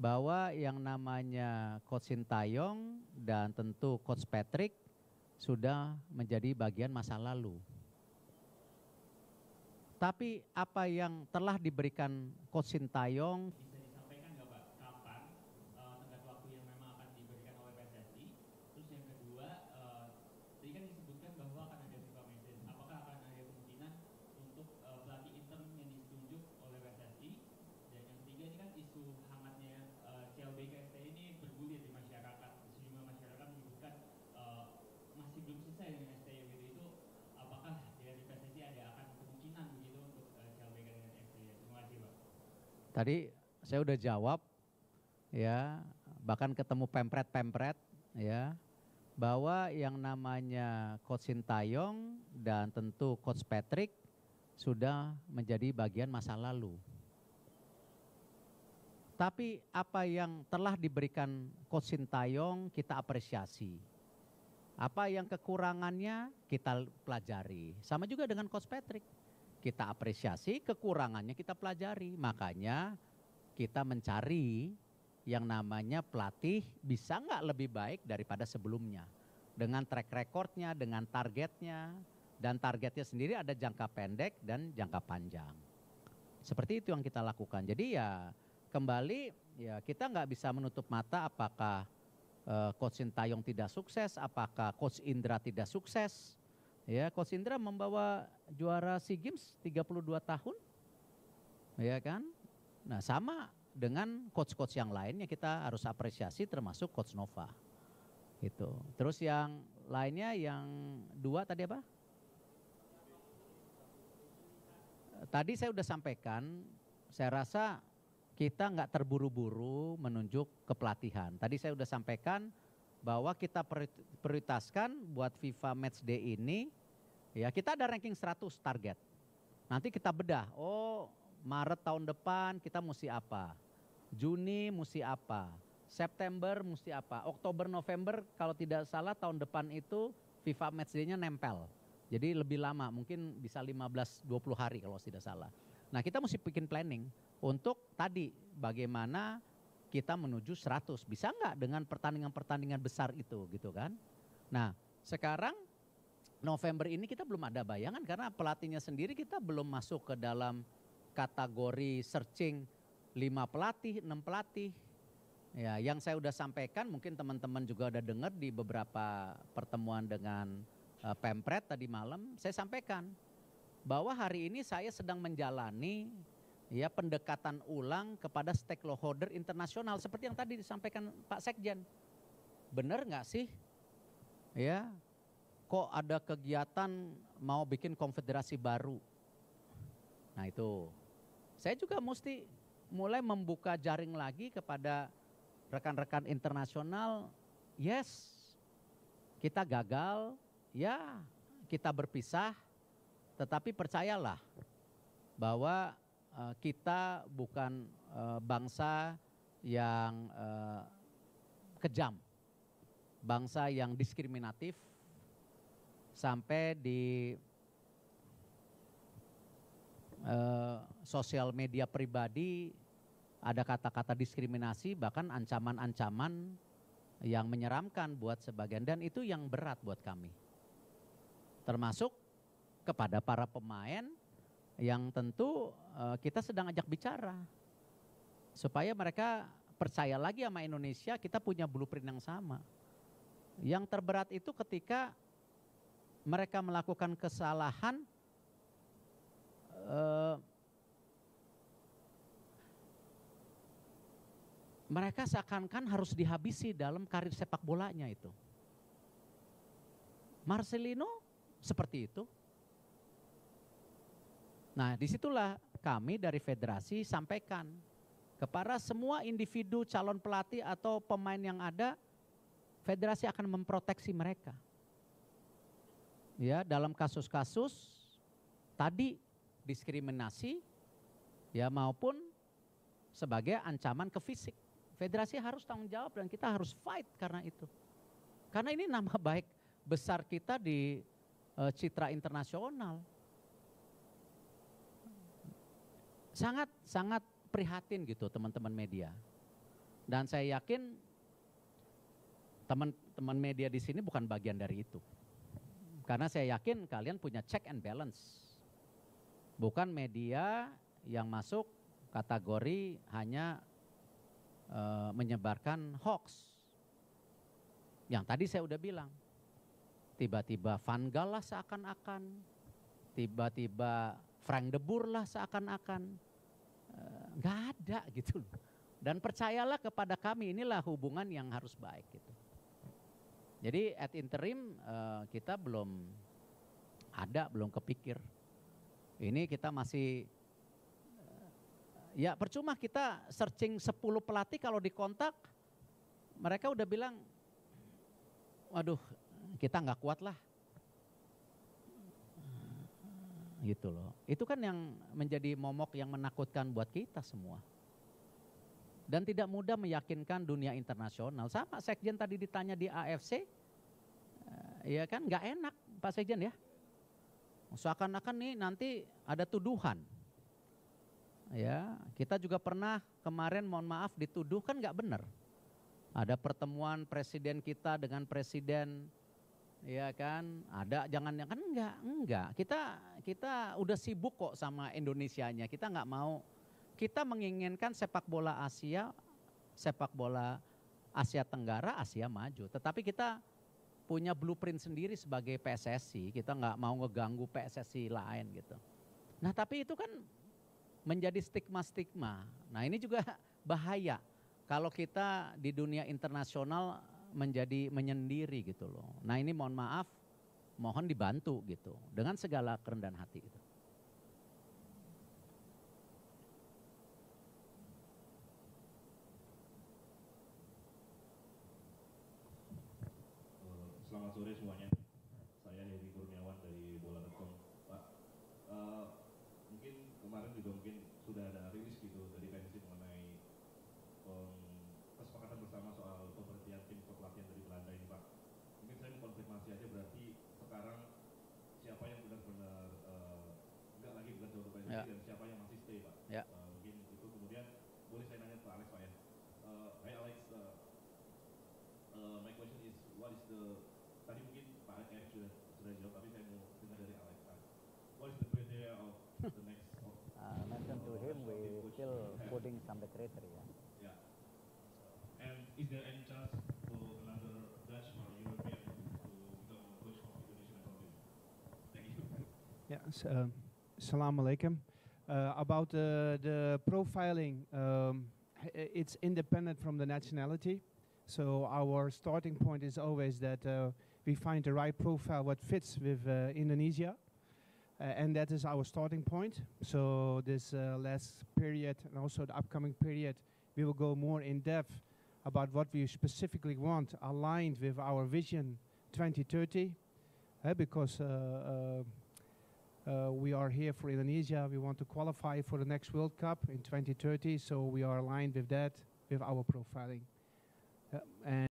bahwa yang namanya Coach Sintayong dan tentu Coach Patrick sudah menjadi bagian masa lalu. Tapi apa yang telah diberikan Coach Sintayong bisa disampaikan nggak Pak, kapan tenggat waktu yang memang akan diberikan oleh PSSI? Terus yang kedua, tadi kan disebutkan bahwa akan ada FIFA Message. Apakah akan ada kemungkinan untuk pelatih intern yang ditunjuk oleh PSSI? Dan yang ketiga ini kan isu hangatnya CLBK STI ini bergulir di masyarakat. Sejumlah masyarakat menyebutkan masih belum selesai dengan STI gitu. Itu apakah dari PSSI ada akan kemungkinan begitu untuk CLBK dengan STI? Terima kasih Pak. tadi saya udah jawab ya, bahkan ketemu pempret ya, bahwa yang namanya Coach Sintayong dan tentu Coach Patrick sudah menjadi bagian masa lalu. Tapi apa yang telah diberikan Coach Sintayong kita apresiasi. Apa yang kekurangannya kita pelajari. Sama juga dengan Coach Patrick. Kita apresiasi, kekurangannya kita pelajari. Makanya kita mencari yang namanya pelatih bisa nggak lebih baik daripada sebelumnya. Dengan track recordnya, dengan targetnya. Dan targetnya sendiri ada jangka pendek dan jangka panjang. Seperti itu yang kita lakukan. Jadi ya kembali ya kita nggak bisa menutup mata apakah Coach Sintayong tidak sukses, apakah Coach Indra tidak sukses. Ya, Coach Indra membawa juara SEA Games 32 tahun. Ya kan? Nah, sama dengan coach-coach yang lainnya kita harus apresiasi termasuk Coach Nova. Gitu. Terus yang lainnya yang dua tadi apa? Tadi saya udah sampaikan, saya rasa kita nggak terburu-buru menunjuk kepelatihan. Tadi saya udah sampaikan bahwa kita prioritaskan buat FIFA Matchday ini, ya kita ada ranking 100 target. Nanti kita bedah, oh Maret tahun depan kita mesti apa, Juni mesti apa, September mesti apa, Oktober November kalau tidak salah tahun depan itu FIFA Matchday-nya nempel. Jadi lebih lama, mungkin bisa 15-20 hari kalau tidak salah. Nah kita mesti bikin planning untuk tadi bagaimana kita menuju 100. Bisa nggak dengan pertandingan-pertandingan besar itu gitu kan. Nah sekarang November ini kita belum ada bayangan karena pelatihnya sendiri kita belum masuk ke dalam kategori searching 5 pelatih, 6 pelatih. Ya, yang saya udah sampaikan mungkin teman-teman juga udah dengar di beberapa pertemuan dengan Pempret tadi malam, saya sampaikan bahwa hari ini saya sedang menjalani ya pendekatan ulang kepada stakeholder internasional seperti yang tadi disampaikan Pak Sekjen. Benar nggak sih? Ya, kok ada kegiatan mau bikin konfederasi baru? Nah itu, saya juga mesti mulai membuka jaring lagi kepada rekan-rekan internasional. Yes, kita gagal. Ya, kita berpisah, tetapi percayalah bahwa kita bukan bangsa yang kejam, bangsa yang diskriminatif sampai di sosial media pribadi ada kata-kata diskriminasi, bahkan ancaman-ancaman yang menyeramkan buat sebagian, dan itu yang berat buat kami. Termasuk kepada para pemain yang tentu kita sedang ajak bicara supaya mereka percaya lagi sama Indonesia, kita punya blueprint yang sama. Yang terberat itu ketika mereka melakukan kesalahan mereka seakan-akan harus dihabisi dalam karir sepak bolanya itu. Marcelino seperti itu. Nah disitulah kami dari federasi sampaikan kepada semua individu calon pelatih atau pemain yang ada, federasi akan memproteksi mereka. Ya, dalam kasus-kasus tadi diskriminasi ya maupun sebagai ancaman ke fisik. Federasi harus tanggung jawab dan kita harus fight karena itu. Karena ini nama baik besar kita di citra internasional. Sangat prihatin gitu teman-teman media. Dan saya yakin teman-teman media di sini bukan bagian dari itu. Karena saya yakin kalian punya check and balance. Bukan media yang masuk kategori hanya menyebarkan hoax. Yang tadi saya udah bilang, tiba-tiba Van Gaal lah seakan-akan, tiba-tiba Frank de Boer lah seakan-akan, nggak ada gitu. Dan percayalah kepada kami, inilah hubungan yang harus baik gitu. Jadi at interim kita belum kepikir. Ini kita masih, ya percuma kita searching 10 pelatih kalau dikontak, mereka udah bilang, waduh kita nggak kuat lah. Gitu loh. Itu kan yang menjadi momok yang menakutkan buat kita semua. Dan tidak mudah meyakinkan dunia internasional. Sama Sekjen tadi ditanya di AFC, ya kan nggak enak Pak Sekjen ya. Seakan-akan nih nanti ada tuduhan. Ya, kita juga pernah kemarin mohon maaf dituduh kan nggak benar. Ada pertemuan presiden kita dengan presiden, ya kan, ada jangan enggak. Kita udah sibuk kok sama Indonesianya. Kita nggak mau. Kita menginginkan sepak bola Asia Tenggara, Asia maju. Tetapi kita punya blueprint sendiri sebagai PSSI. Kita nggak mau ngeganggu PSSI lain gitu. Nah tapi itu kan menjadi stigma-stigma. Nah ini juga bahaya kalau kita di dunia internasional menjadi menyendiri gitu loh. Nah ini mohon maaf, mohon dibantu gitu dengan segala kerendahan hati itu. Selamat sore semuanya. Saya Heri Kurniawan dari bola.com. Pak, mungkin kemarin juga sudah ada rilis gitu dari PSSI mengenai kesepakatan bersama soal pemberhentian tim kepelatihan dari Belanda ini, Pak. Mungkin saya mau konfirmasi aja, berarti sekarang siapa yang benar-benar nggak lagi bekerja untuk PSSI dan siapa yang masih stay, Pak? Ya. Mungkin itu kemudian boleh saya nanya ke Alex, Pak ya. Hi Alex, my question is what is the, tadi mungkin Pak Erick sudah jawab, tapi saya mau dengar dari Alex, Pak. What is the criteria of the next of Mention to him, we still putting some criteria. Yeah. And is there any chance for another Dutch or European to become a coach of Indonesian national team? Thank you. Yes, Assalamu alaikum. About the profiling, it's independent from the nationality. So our starting point is always that we find the right profile what fits with Indonesia. And that is our starting point. So this last period and also the upcoming period, we will go more in depth about what we specifically want, aligned with our vision 2030, because we are here for Indonesia. We want to qualify for the next World Cup in 2030, so we are aligned with that, with our profiling. And